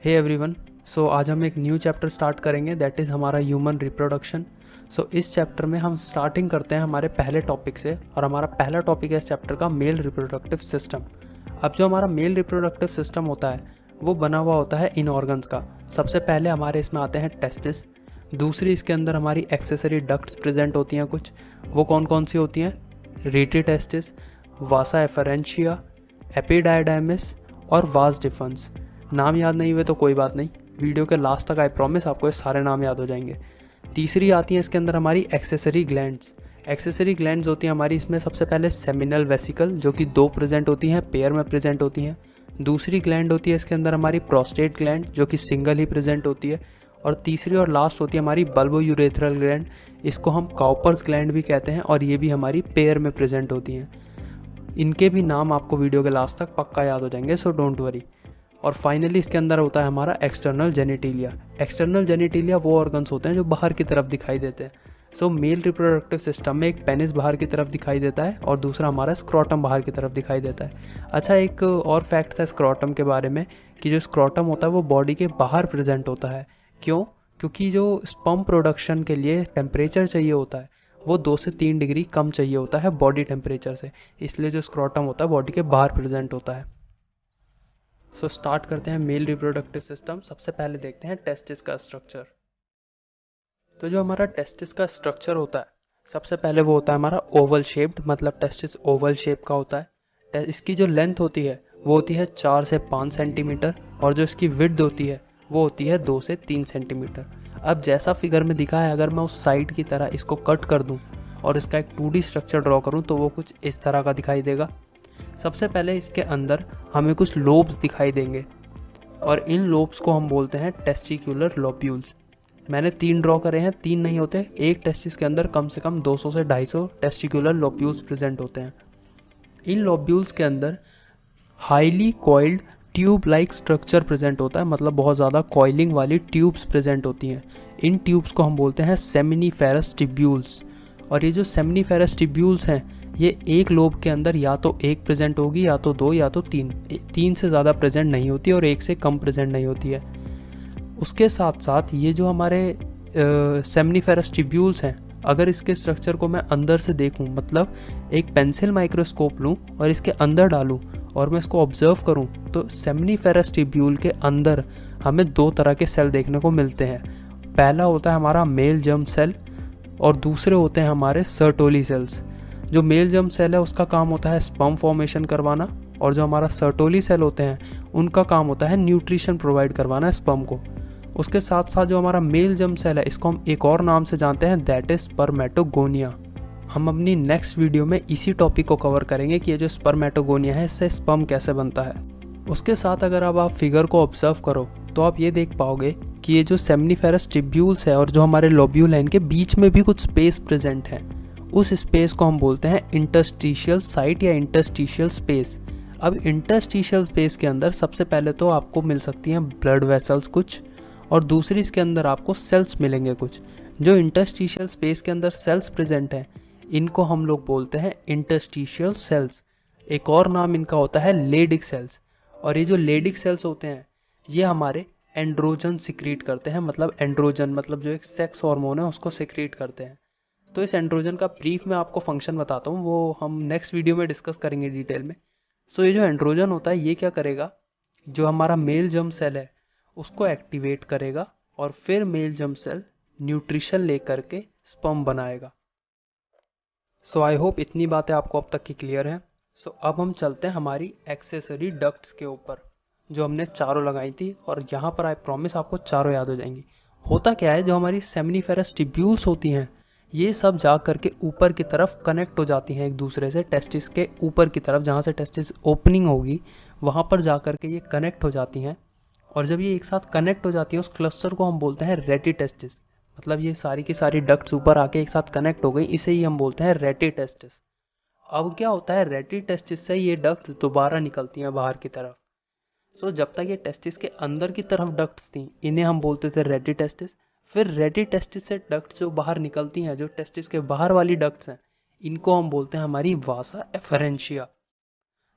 Hey everyone. सो आज हम एक न्यू चैप्टर स्टार्ट करेंगे, दैट इज़ हमारा ह्यूमन रिप्रोडक्शन। सो इस चैप्टर में हम स्टार्टिंग करते हैं हमारे पहले टॉपिक से, और हमारा पहला टॉपिक है इस चैप्टर का मेल रिप्रोडक्टिव सिस्टम। अब जो हमारा मेल रिप्रोडक्टिव सिस्टम होता है वो बना हुआ होता है इन ऑर्गन्स का। सबसे पहले हमारे इसमें आते हैं टेस्टिस। दूसरी इसके अंदर हमारी एक्सेसरी डक्ट्स प्रेजेंट होती हैं कुछ। वो कौन कौन सी होती हैं? रेटी टेस्टिस, वासा एफरेंशिया, एपिडायडाइमिस और वास डिफरेंस। नाम याद नहीं हुए तो कोई बात नहीं, वीडियो के लास्ट तक आई प्रॉमिस आपको ये सारे नाम याद हो जाएंगे। तीसरी आती है इसके अंदर हमारी एक्सेसरी ग्लैंड्स। एक्सेसरी ग्लैंड्स होती हैं हमारी इसमें सबसे पहले सेमिनल वेसिकल, जो कि दो प्रेजेंट होती हैं, पेयर में प्रेजेंट होती हैं। दूसरी ग्लैंड होती है इसके अंदर हमारी प्रोस्टेट ग्लैंड, जो कि सिंगल ही प्रेजेंट होती है। और तीसरी और लास्ट होती है हमारी बल्बो यूरेथ्रल ग्लैंड। इसको हम काउपर्स ग्लैंड भी कहते हैं, और ये भी हमारी पेयर में प्रेजेंट होती हैं। इनके भी नाम आपको वीडियो के लास्ट तक पक्का याद हो जाएंगे, सो डोंट वरी। और फाइनली इसके अंदर होता है हमारा एक्सटर्नल जेनिटिलिया। एक्सटर्नल जेनिटिलिया वो ऑर्गन्स होते हैं जो बाहर की तरफ दिखाई देते हैं। सो मेल रिप्रोडक्टिव सिस्टम में एक पेनिस बाहर की तरफ दिखाई देता है और दूसरा हमारा स्क्रोटम बाहर की तरफ दिखाई देता है। अच्छा, एक और फैक्ट था स्क्रोटम के बारे में कि जो स्क्रोटम होता है वो बॉडी के बाहर प्रेजेंट होता है। क्यों? क्योंकि जो स्पर्म प्रोडक्शन के लिए टेम्परेचर चाहिए होता है वो 2 से 3 डिग्री कम चाहिए होता है बॉडी टेम्परेचर से, इसलिए जो स्क्रोटम होता है बॉडी के बाहर प्रेजेंट होता है। सो स्टार्ट करते हैं मेल रिप्रोडक्टिव सिस्टम। सबसे पहले देखते हैं टेस्टिस का स्ट्रक्चर। तो जो हमारा टेस्टिस का स्ट्रक्चर होता है, सबसे पहले वो होता है हमारा ओवल शेप्ड, मतलब टेस्टिस ओवल शेप का होता है। इसकी जो लेंथ होती है वो होती है 4 से 5 सेंटीमीटर, और जो इसकी विड्थ होती है वो होती है 2 से 3 सेंटीमीटर। अब जैसा फिगर में दिखा है, अगर मैं उस साइड की तरह इसको कट कर दूं और इसका एक 2D स्ट्रक्चर ड्रॉ करूं तो वो कुछ इस तरह का दिखाई देगा। सबसे पहले इसके अंदर हमें कुछ लोब्स दिखाई देंगे, और इन लोब्स को हम बोलते हैं टेस्टिकुलर लोब्यूल्स। मैंने 3 ड्रॉ करे हैं, 3 नहीं होते। एक टेस्टिस के अंदर कम से कम 200 से 250 टेस्टिकुलर लोब्यूल्स प्रेजेंट होते हैं। इन लोब्यूल्स के अंदर highly coiled tube like structure present होता है, मतलब बहुत ज़्यादा कॉइलिंग वाली ट्यूब्स प्रेजेंट होती हैं। इन ट्यूब्स को हम बोलते हैं सेमिनिफेरस टिब्यूल्स। और ये जो सेमिनिफेरस टिब्यूल्स हैं, ये एक लोब के अंदर या तो एक प्रेजेंट होगी, या तो दो, या तो तीन से ज़्यादा प्रेजेंट नहीं होती, और एक से कम प्रेजेंट नहीं होती है। उसके साथ साथ ये जो हमारे सेमिनिफेरस टिब्यूल्स हैं, अगर इसके स्ट्रक्चर को मैं अंदर से देखूं, मतलब एक पेंसिल माइक्रोस्कोप लूं और इसके अंदर डालूं और मैं इसको ऑब्जर्व करूं, तो सेमिनिफेरस टिब्यूल के अंदर हमें 2 तरह के सेल देखने को मिलते हैं। पहला होता है हमारा मेल जर्म सेल, और दूसरे होते हैं हमारे सर्टोली सेल्स। जो मेल जर्म सेल है उसका काम होता है स्पर्म फॉर्मेशन करवाना, और जो हमारा सर्टोली सेल होते हैं उनका काम होता है न्यूट्रिशन प्रोवाइड करवाना स्पर्म को। उसके साथ साथ जो हमारा मेल जर्म सेल है, इसको हम एक और नाम से जानते हैं, दैट इज स्पर्मेटोगोनिया। हम अपनी नेक्स्ट वीडियो में इसी टॉपिक को कवर करेंगे कि ये जो स्पर्मेटोगोनिया है, इससे स्पर्म कैसे बनता है। उसके साथ अगर अब आप फिगर को ऑब्जर्व करो तो आप ये देख पाओगे कि ये जो सेमिनिफेरस टिब्यूल्स है और जो हमारे लोब्यूल हैं, इनके बीच में भी कुछ स्पेस प्रेजेंट है। उस स्पेस को हम बोलते हैं इंटरस्टिशियल साइट या इंटरस्टिशियल स्पेस। अब इंटरस्टिशियल स्पेस के अंदर सबसे पहले तो आपको मिल सकती हैं ब्लड वेसल्स कुछ, और दूसरी इसके अंदर आपको सेल्स मिलेंगे कुछ। जो इंटरस्टिशियल स्पेस के अंदर सेल्स प्रेजेंट हैं, इनको हम लोग बोलते हैं इंटरस्टिशियल सेल्स। एक और नाम इनका होता है लेडिक सेल्स। और ये जो लेडिक सेल्स होते हैं, ये हमारे एंड्रोजन सिक्रीट करते हैं, मतलब एंड्रोजन मतलब जो एक सेक्स हार्मोन है उसको सिक्रीट करते हैं। तो इस एंड्रोजन का ब्रीफ में आपको फंक्शन बताता हूँ, वो हम नेक्स्ट वीडियो में डिस्कस करेंगे डिटेल में। सो ये जो एंड्रोजन होता है ये क्या करेगा, जो हमारा मेल जर्म सेल है उसको एक्टिवेट करेगा, और फिर मेल जर्म सेल न्यूट्रिशन लेकर के स्पर्म बनाएगा। सो आई होप इतनी बातें आपको अब तक की क्लियर है। सो अब हम चलते हैं हमारी एक्सेसरी डक्ट्स के ऊपर, जो हमने चारों लगाई थी, और यहाँ पर आई प्रॉमिस आपको चारों याद हो जाएंगी। होता क्या है, जो हमारी सेमिनिफेरस टिब्यूल्स होती हैं, ये सब जा करके ऊपर की तरफ कनेक्ट हो जाती हैं एक दूसरे से। टेस्टिस के ऊपर की तरफ, जहाँ से टेस्टिस ओपनिंग होगी, वहाँ पर जा करके ये कनेक्ट हो जाती हैं। और जब ये एक साथ कनेक्ट हो जाती है, उस क्लस्टर को हम बोलते हैं रेटी टेस्टिस। मतलब ये सारी की सारी डक्ट्स ऊपर आके एक साथ कनेक्ट हो गई, इसे ही हम बोलते हैं रेटी टेस्टिस। अब क्या होता है, रेटी टेस्टिस से ये डक्ट दोबारा निकलती हैं बाहर की तरफ। सो जब तक ये टेस्टिस के अंदर की तरफ डक्ट्स थी, इन्हें हम बोलते थे रेटी टेस्टिस। फिर रेटी टेस्टिस से डक्ट्स जो बाहर निकलती हैं, जो टेस्टिस के बाहर वाली डक्ट्स हैं, इनको हम बोलते हैं हमारी वासा एफरेंशिया।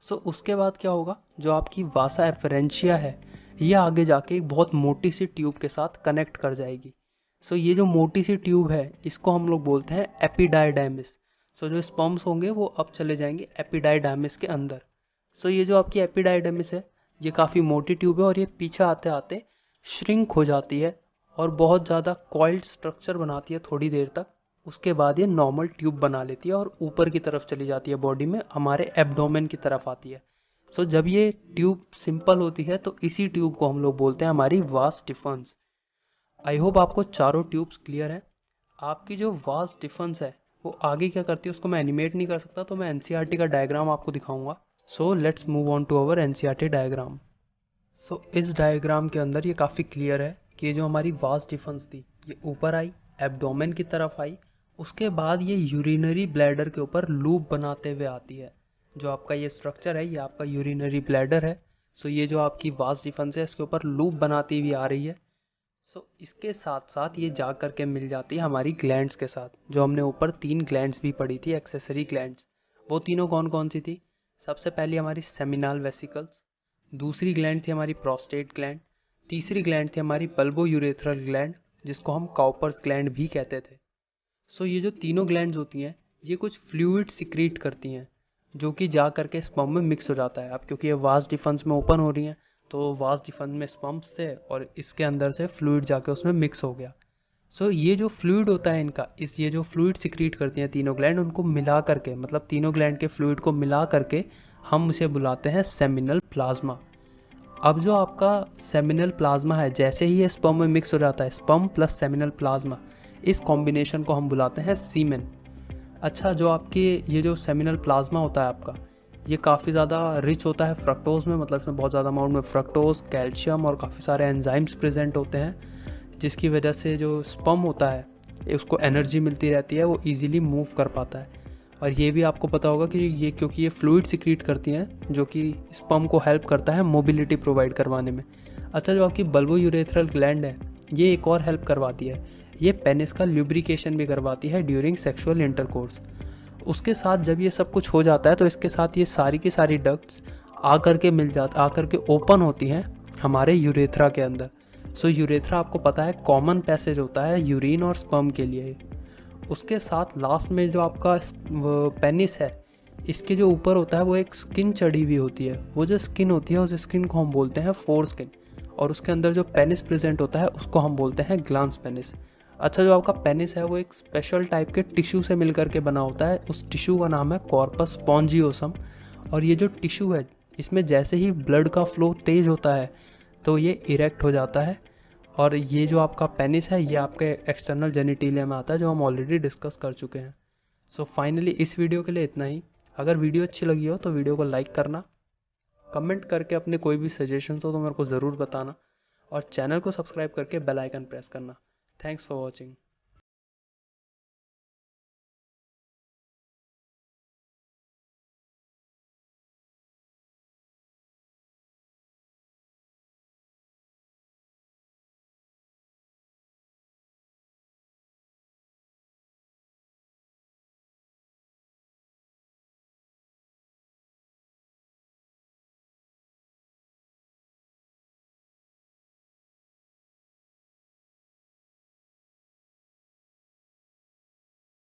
सो उसके बाद क्या होगा, जो आपकी वासा एफरेंशिया है, ये आगे जाके एक बहुत मोटी सी ट्यूब के साथ कनेक्ट कर जाएगी। सो ये जो मोटी सी ट्यूब है इसको हम लोग बोलते हैं एपिडाइडाइमिस। सो जो स्पर्म्स होंगे वो अब चले जाएंगे एपिडाइडाइमिस के अंदर। सो ये जो आपकी एपिडाइडाइमिस है ये काफ़ी मोटी ट्यूब है और ये पीछे आते आते श्रिंक हो जाती है और बहुत ज़्यादा कॉइल्ड स्ट्रक्चर बनाती है थोड़ी देर तक। उसके बाद ये नॉर्मल ट्यूब बना लेती है और ऊपर की तरफ चली जाती है बॉडी में, हमारे एब्डोमेन की तरफ आती है। सो जब ये ट्यूब सिंपल होती है तो इसी ट्यूब को हम लोग बोलते हैं हमारी वास डिफरेंस। आई होप आपको चारों ट्यूब्स क्लियर है। आपकी जो वास डिफरेंस है वो आगे क्या करती है उसको मैं एनिमेट नहीं कर सकता, तो मैं एनसीईआरटी का डायग्राम आपको दिखाऊंगा। So let's move on to our NCERT diagram. So इस डायग्राम के अंदर ये काफ़ी क्लियर है कि ये जो हमारी वास डिफरेंस थी ये ऊपर आई, एब्डोमेन की तरफ आई, उसके बाद ये यूरिनरी ब्लैडर के ऊपर लूप बनाते हुए आती है। जो आपका ये स्ट्रक्चर है ये आपका यूरिनरी ब्लैडर है। सो ये जो आपकी वास डिफरेंस है इसके ऊपर लूप बनाती हुई आ रही है। सो इसके साथ साथ ये जा कर के मिल जाती है हमारी ग्लैंड्स के साथ, जो हमने ऊपर 3 ग्लैंड्स भी पढ़ी थी, एक्सेसरी ग्लैंड्स। वो तीनों कौन कौन सी थी? सबसे पहली हमारी सेमिनल वेसिकल्स, दूसरी ग्लैंड थी हमारी प्रोस्टेट ग्लैंड, तीसरी ग्लैंड थी हमारी बल्बो यूरेथ्रल ग्लैंड, जिसको हम काउपर्स ग्लैंड भी कहते थे। सो ये जो तीनों ग्लैंड्स होती हैं ये कुछ फ्लूइड सिक्रीट करती हैं जो कि जा करके स्पर्म में मिक्स हो जाता है। अब क्योंकि ये वास डिफरेंस में ओपन हो रही हैं तो वास डिफरेंस में स्पर्म्स थे और इसके अंदर से फ्लूइड जाके उसमें मिक्स हो गया। सो ये जो फ्लूइड होता है इनका, ये जो फ्लूइड सिक्रीट करती हैं तीनों ग्लैंड, उनको मिला करके, मतलब तीनों ग्लैंड के फ्लूइड को मिला करके हम उसे बुलाते हैं सेमिनल प्लाज्मा। अब जो आपका सेमिनल प्लाज्मा है जैसे ही ये स्पर्म में मिक्स हो जाता है, स्पर्म प्लस सेमिनल प्लाज्मा, इस कॉम्बिनेशन को हम बुलाते हैं सीमेन। अच्छा, जो आपके ये जो सेमिनल प्लाज्मा होता है आपका, ये काफ़ी ज़्यादा रिच होता है फ्रक्टोज में, मतलब इसमें बहुत ज़्यादा अमाउंट में फ्रक्टोज, कैल्शियम और काफ़ी सारे एंजाइम्स प्रेजेंट होते हैं, जिसकी वजह से जो स्पर्म होता है उसको एनर्जी मिलती रहती है, वो इजीली मूव कर पाता है। और ये भी आपको पता होगा कि ये क्योंकि ये फ्लूइड सिक्रीट करती हैं जो कि स्पर्म को हेल्प करता है मोबिलिटी प्रोवाइड करवाने में। अच्छा, जो आपकी बल्बो यूरेथ्रल ग्लैंड है ये एक और हेल्प करवाती है, ये पेनिस का ल्यूब्रिकेशन भी करवाती है ड्यूरिंग सेक्सुअल इंटरकोर्स। उसके साथ जब ये सब कुछ हो जाता है तो इसके साथ ये सारी की सारी डक्ट्स आकर के ओपन होती हैं हमारे यूरेथ्रा के अंदर। सो यूरेथ्रा आपको पता है कॉमन पैसेज होता है यूरिन और स्पर्म के लिए। उसके साथ लास्ट में जो आपका पेनिस है इसके जो ऊपर होता है वो एक स्किन चढ़ी हुई होती है। वो जो स्किन होती है उस स्किन को हम बोलते हैं फोर स्किन, और उसके अंदर जो पेनिस प्रेजेंट होता है उसको हम बोलते हैं ग्लांस पेनिस। अच्छा, जो आपका पेनिस है वो एक स्पेशल टाइप के टिश्यू से मिलकर के बना होता है, उस टिश्यू का नाम है कॉर्पस स्पॉन्जियोसम। और ये जो टिश्यू है इसमें जैसे ही ब्लड का फ्लो तेज होता है तो ये इरेक्ट हो जाता है। और ये जो आपका पेनिस है ये आपके एक्सटर्नल जेनिटेलिया में आता है, जो हम ऑलरेडी डिस्कस कर चुके हैं। सो फाइनली इस वीडियो के लिए इतना ही। अगर वीडियो अच्छी लगी हो तो वीडियो को लाइक करना, कमेंट करके अपने कोई भी सजेशंस हो तो मेरे को ज़रूर बताना, और चैनल को सब्सक्राइब करके बेल आइकन प्रेस करना। Thanks for watching.